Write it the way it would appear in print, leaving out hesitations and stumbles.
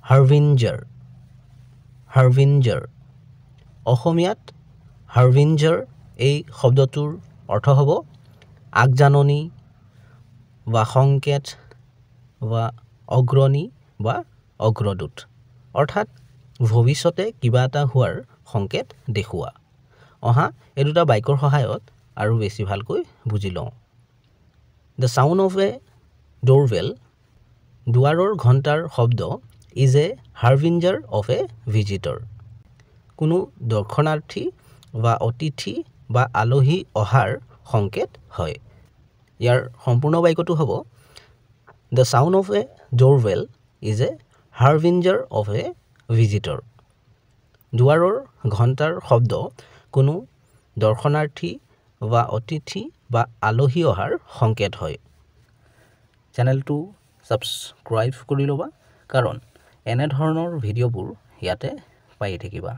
harbinger harbinger অসমীয়াত harbinger এই শব্দটোৰ অৰ্থ হ'ব আগজাননী বা সংকেত বা অগ্ৰণী বা অগ্ৰদূত অৰ্থাৎ ভৱিষ্যতে কিবা এটা হোৱাৰ সংকেত দেখুৱা অহা এই দুটা বাক্যৰ সহায়ত আৰু বেছি ভালকৈ বুজি লওঁ The sound of a doorbell দুৱাৰৰ ঘণ্টাৰ শব্দ is a harbinger of a visitor কোনো দৰ্শনাৰ্থী বা অতিথি বা আলহী অহাৰ সংকেত হয় ইয়াৰ সম্পূৰ্ণ বাক্যটো হ'ব The sound of a doorbell is a harbinger of a visitor দুৱাৰৰ ঘণ্টাৰ শব্দ কোনো দৰ্শনাৰ্থী বা অতিথি বা আলহী অহাৰ সংকেত হয় চেনেলটো সাবস্ক্ৰাইব কৰি ল'বা কাৰণ এনে ধৰণৰ ভিডিঅ'বোৰ ইয়াতে পাই থাকিবা